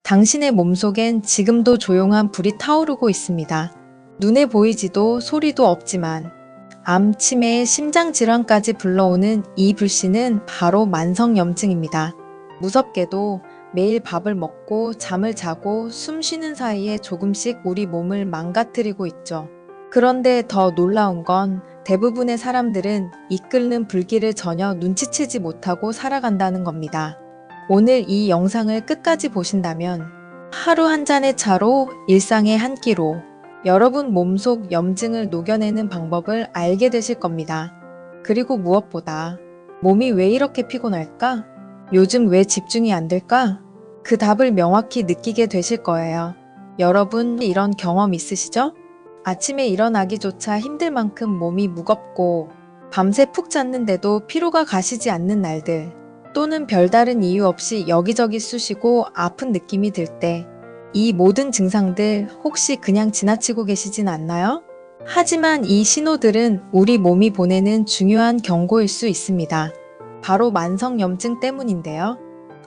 당신의 몸속엔 지금도 조용한 불이 타오르고 있습니다. 눈에 보이지도 소리도 없지만 암, 치매, 심장질환까지 불러오는 이 불씨는 바로 만성염증입니다. 무섭게도 매일 밥을 먹고 잠을 자고 숨 쉬는 사이에 조금씩 우리 몸을 망가뜨리고 있죠. 그런데 더 놀라운 건 대부분의 사람들은 이끌는 불길을 전혀 눈치채지 못하고 살아간다는 겁니다. 오늘 이 영상을 끝까지 보신다면 하루 한 잔의 차로 일상의 한 끼로 여러분 몸속 염증을 녹여내는 방법을 알게 되실 겁니다. 그리고 무엇보다 몸이 왜 이렇게 피곤할까? 요즘 왜 집중이 안 될까? 그 답을 명확히 느끼게 되실 거예요. 여러분 이런 경험 있으시죠? 아침에 일어나기조차 힘들 만큼 몸이 무겁고 밤새 푹 잤는데도 피로가 가시지 않는 날들, 또는 별다른 이유 없이 여기저기 쑤시고 아픈 느낌이 들 때, 이 모든 증상들 혹시 그냥 지나치고 계시진 않나요? 하지만 이 신호들은 우리 몸이 보내는 중요한 경고일 수 있습니다. 바로 만성염증 때문인데요.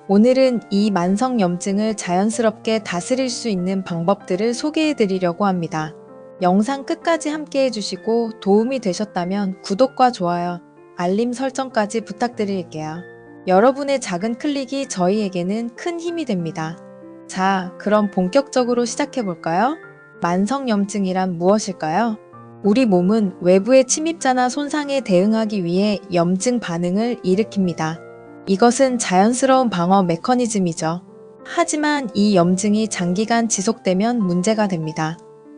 오늘은 이 만성염증을 자연스럽게 다스릴 수 있는 방법들을 소개해 드리려고 합니다. 영상 끝까지 함께 해주시고 도움이 되셨다면 구독과 좋아요, 알림 설정까지 부탁드릴게요. 여러분의 작은 클릭이 저희에게는 큰 힘이 됩니다. 자, 그럼 본격적으로 시작해볼까요? 만성염증이란 무엇일까요? 우리 몸은 외부의 침입자나 손상에 대응하기 위해 염증 반응을 일으킵니다. 이것은 자연스러운 방어 메커니즘이죠. 하지만 이 염증이 장기간 지속되면 문제가 됩니다.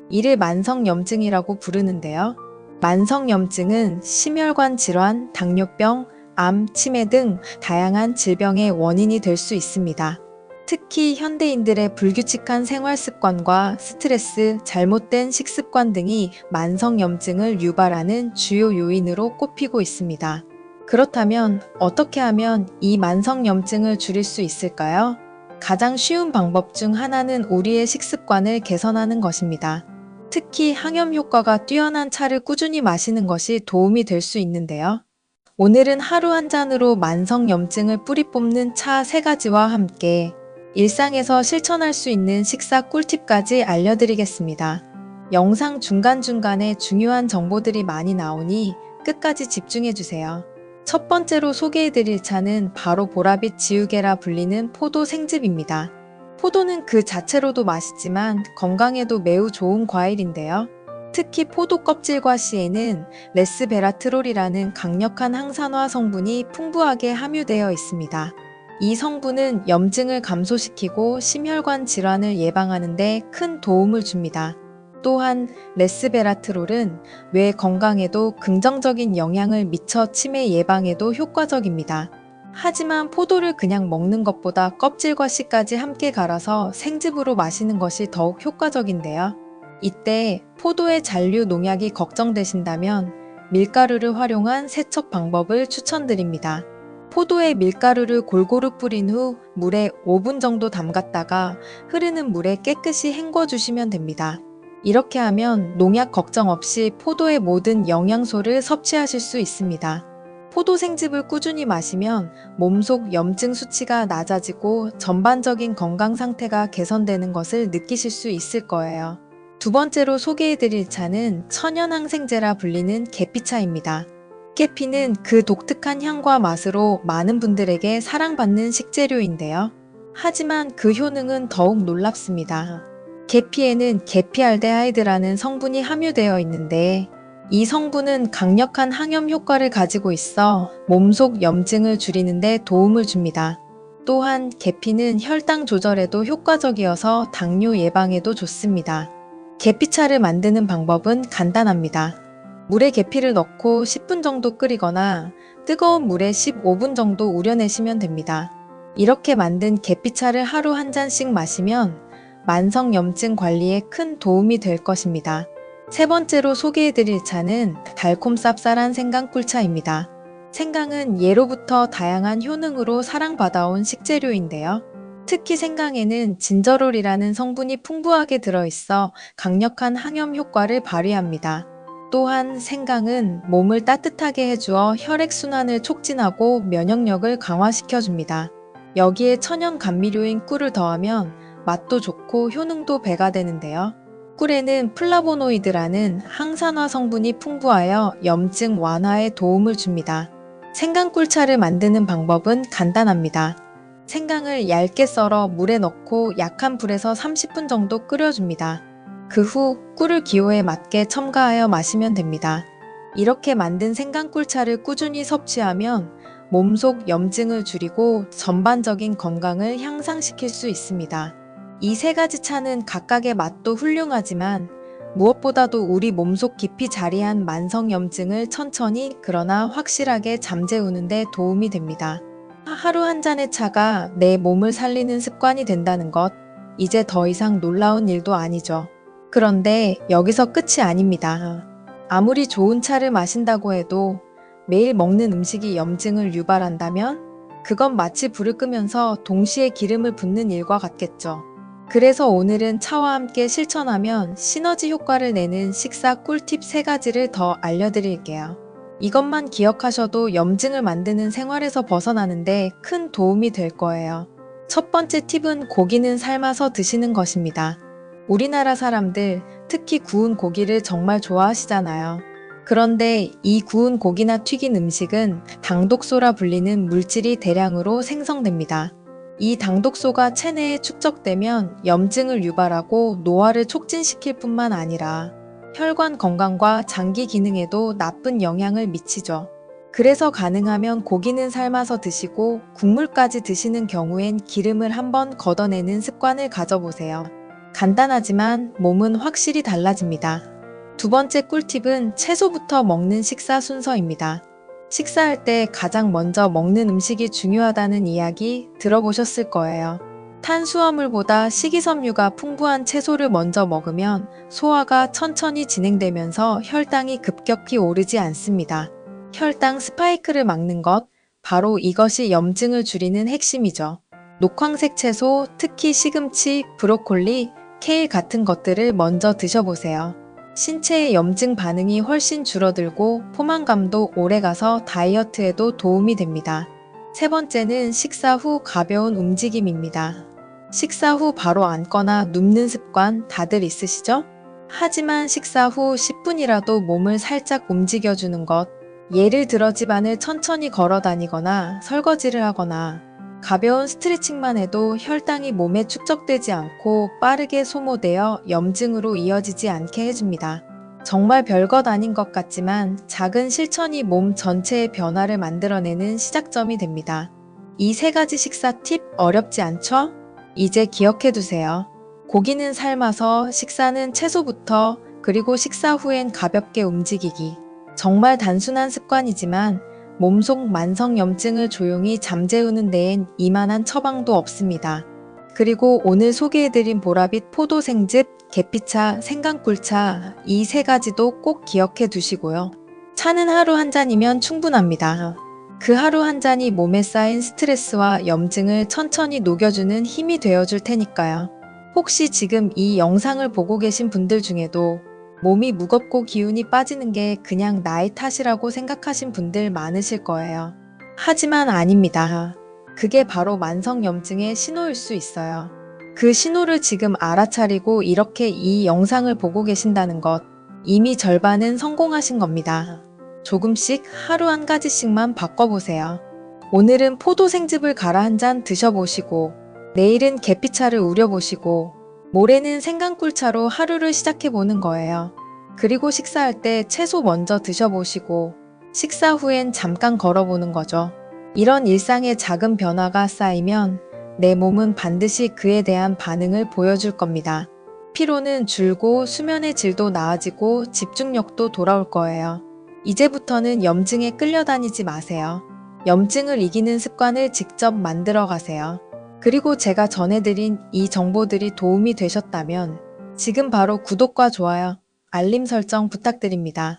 이를 만성염증이라고 부르는데요. 만성염증은 심혈관 질환, 당뇨병, 암, 치매 등 다양한 질병의 원인이 될 수 있습니다. 특히 현대인들의 불규칙한 생활 습관과 스트레스, 잘못된 식습관 등이 만성염증을 유발하는 주요 요인으로 꼽히고 있습니다. 그렇다면 어떻게 하면 이 만성염증을 줄일 수 있을까요? 가장 쉬운 방법 중 하나는 우리의 식습관을 개선하는 것입니다. 특히 항염 효과가 뛰어난 차를 꾸준히 마시는 것이 도움이 될 수 있는데요. 오늘은 하루 한 잔으로 만성염증을 뿌리 뽑는 차 3가지와 함께 일상에서 실천할 수 있는 식사 꿀팁까지 알려드리겠습니다. 영상 중간중간에 중요한 정보들이 많이 나오니 끝까지 집중해주세요. 첫 번째로 소개해드릴 차는 바로 보라빛 지우개라 불리는 포도 생즙입니다. 포도는 그 자체로도 맛있지만 건강에도 매우 좋은 과일인데요. 특히 포도 껍질과 씨에는 레스베라트롤이라는 강력한 항산화 성분이 풍부하게 함유되어 있습니다. 이 성분은 염증을 감소시키고 심혈관 질환을 예방하는 데 큰 도움을 줍니다. 또한 레스베라트롤은 뇌 건강에도 긍정적인 영향을 미쳐 치매 예방에도 효과적입니다. 하지만 포도를 그냥 먹는 것보다 껍질과 씨까지 함께 갈아서 생즙으로 마시는 것이 더욱 효과적인데요. 이때 포도의 잔류 농약이 걱정되신다면 밀가루를 활용한 세척 방법을 추천드립니다. 포도의 밀가루를 골고루 뿌린 후 물에 5분 정도 담갔다가 흐르는 물에 깨끗이 헹궈주시면 됩니다. 이렇게 하면 농약 걱정 없이 포도의 모든 영양소를 섭취하실 수 있습니다. 포도 생즙을 꾸준히 마시면 몸속 염증 수치가 낮아지고 전반적인 건강 상태가 개선되는 것을 느끼실 수 있을 거예요. 두 번째로 소개해드릴 차는 천연항생제라 불리는 계피차입니다. 계피는 그 독특한 향과 맛으로 많은 분들에게 사랑받는 식재료인데요. 하지만 그 효능은 더욱 놀랍습니다. 계피에는 계피알데하이드라는 성분이 함유되어 있는데 이 성분은 강력한 항염 효과를 가지고 있어 몸속 염증을 줄이는 데 도움을 줍니다. 또한 계피는 혈당 조절에도 효과적이어서 당뇨 예방에도 좋습니다. 계피차를 만드는 방법은 간단합니다. 물에 계피를 넣고 10분 정도 끓이거나 뜨거운 물에 15분 정도 우려내시면 됩니다. 이렇게 만든 계피차를 하루 한 잔씩 마시면 만성염증 관리에 큰 도움이 될 것입니다. 세 번째로 소개해드릴 차는 달콤 쌉쌀한 생강꿀차입니다. 생강은 예로부터 다양한 효능으로 사랑받아온 식재료인데요. 특히 생강에는 진저롤이라는 성분이 풍부하게 들어있어 강력한 항염 효과를 발휘합니다. 또한 생강은 몸을 따뜻하게 해주어 혈액순환을 촉진하고 면역력을 강화시켜줍니다. 여기에 천연 감미료인 꿀을 더하면 맛도 좋고 효능도 배가 되는데요. 꿀에는 플라보노이드라는 항산화 성분이 풍부하여 염증 완화에 도움을 줍니다. 생강꿀차를 만드는 방법은 간단합니다. 생강을 얇게 썰어 물에 넣고 약한 불에서 30분 정도 끓여줍니다. 그 후 꿀을 기호에 맞게 첨가하여 마시면 됩니다. 이렇게 만든 생강꿀차를 꾸준히 섭취하면 몸속 염증을 줄이고 전반적인 건강을 향상시킬 수 있습니다. 이 세 가지 차는 각각의 맛도 훌륭하지만 무엇보다도 우리 몸속 깊이 자리한 만성염증을 천천히 그러나 확실하게 잠재우는 데 도움이 됩니다. 하루 한 잔의 차가 내 몸을 살리는 습관이 된다는 것, 이제 더 이상 놀라운 일도 아니죠. 그런데 여기서 끝이 아닙니다. 아무리 좋은 차를 마신다고 해도 매일 먹는 음식이 염증을 유발한다면 그건 마치 불을 끄면서 동시에 기름을 붓는 일과 같겠죠. 그래서 오늘은 차와 함께 실천하면 시너지 효과를 내는 식사 꿀팁 3가지를 더 알려드릴게요. 이것만 기억하셔도 염증을 만드는 생활에서 벗어나는데 큰 도움이 될 거예요. 첫 번째 팁은 고기는 삶아서 드시는 것입니다. 우리나라 사람들, 특히 구운 고기를 정말 좋아하시잖아요. 그런데 이 구운 고기나 튀긴 음식은 당독소라 불리는 물질이 대량으로 생성됩니다. 이 당독소가 체내에 축적되면 염증을 유발하고 노화를 촉진시킬 뿐만 아니라 혈관 건강과 장기 기능에도 나쁜 영향을 미치죠. 그래서 가능하면 고기는 삶아서 드시고 국물까지 드시는 경우엔 기름을 한번 걷어내는 습관을 가져보세요. 간단하지만 몸은 확실히 달라집니다. 두 번째 꿀팁은 채소부터 먹는 식사 순서입니다. 식사할 때 가장 먼저 먹는 음식이 중요하다는 이야기 들어보셨을 거예요. 탄수화물보다 식이섬유가 풍부한 채소를 먼저 먹으면 소화가 천천히 진행되면서 혈당이 급격히 오르지 않습니다. 혈당 스파이크를 막는 것, 바로 이것이 염증을 줄이는 핵심이죠. 녹황색 채소, 특히 시금치, 브로콜리, 케일 같은 것들을 먼저 드셔보세요. 신체의 염증 반응이 훨씬 줄어들고 포만감도 오래가서 다이어트에도 도움이 됩니다. 세 번째는 식사 후 가벼운 움직임입니다. 식사 후 바로 앉거나 눕는 습관 다들 있으시죠? 하지만 식사 후 10분이라도 몸을 살짝 움직여주는 것, 예를 들어 집안을 천천히 걸어 다니거나 설거지를 하거나 가벼운 스트레칭만 해도 혈당이 몸에 축적되지 않고 빠르게 소모되어 염증으로 이어지지 않게 해줍니다. 정말 별것 아닌 것 같지만 작은 실천이 몸 전체의 변화를 만들어내는 시작점이 됩니다. 이 3가지 식사 팁 어렵지 않죠? 이제 기억해두세요. 고기는 삶아서, 식사는 채소부터, 그리고 식사 후엔 가볍게 움직이기. 정말 단순한 습관이지만 몸속 만성염증을 조용히 잠재우는 데엔 이만한 처방도 없습니다. 그리고 오늘 소개해드린 보라빛 포도생즙, 계피차, 생강꿀차 이 3가지도 꼭 기억해 두시고요. 차는 하루 한 잔이면 충분합니다. 그 하루 한 잔이 몸에 쌓인 스트레스와 염증을 천천히 녹여주는 힘이 되어줄 테니까요. 혹시 지금 이 영상을 보고 계신 분들 중에도 몸이 무겁고 기운이 빠지는 게 그냥 나의 탓이라고 생각하신 분들 많으실 거예요. 하지만 아닙니다. 그게 바로 만성염증의 신호일 수 있어요. 그 신호를 지금 알아차리고 이렇게 이 영상을 보고 계신다는 것, 이미 절반은 성공하신 겁니다. 조금씩 하루 한 가지씩만 바꿔보세요. 오늘은 포도 생즙을 갈아 한 잔 드셔보시고, 내일은 계피차를 우려보시고, 모레는 생강꿀차로 하루를 시작해보는 거예요. 그리고 식사할 때 채소 먼저 드셔보시고 식사 후엔 잠깐 걸어보는 거죠. 이런 일상의 작은 변화가 쌓이면 내 몸은 반드시 그에 대한 반응을 보여줄 겁니다. 피로는 줄고 수면의 질도 나아지고 집중력도 돌아올 거예요. 이제부터는 염증에 끌려다니지 마세요. 염증을 이기는 습관을 직접 만들어 가세요. 그리고 제가 전해드린 이 정보들이 도움이 되셨다면 지금 바로 구독과 좋아요, 알림 설정 부탁드립니다.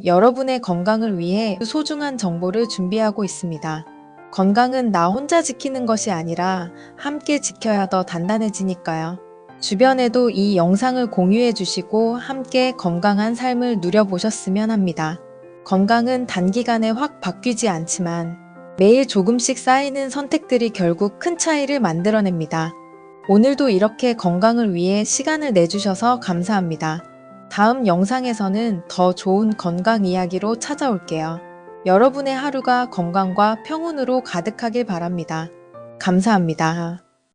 여러분의 건강을 위해 소중한 정보를 준비하고 있습니다. 건강은 나 혼자 지키는 것이 아니라 함께 지켜야 더 단단해지니까요. 주변에도 이 영상을 공유해 주시고 함께 건강한 삶을 누려보셨으면 합니다. 건강은 단기간에 확 바뀌지 않지만 매일 조금씩 쌓이는 선택들이 결국 큰 차이를 만들어냅니다. 오늘도 이렇게 건강을 위해 시간을 내주셔서 감사합니다. 다음 영상에서는 더 좋은 건강 이야기로 찾아올게요. 여러분의 하루가 건강과 평온으로 가득하길 바랍니다. 감사합니다.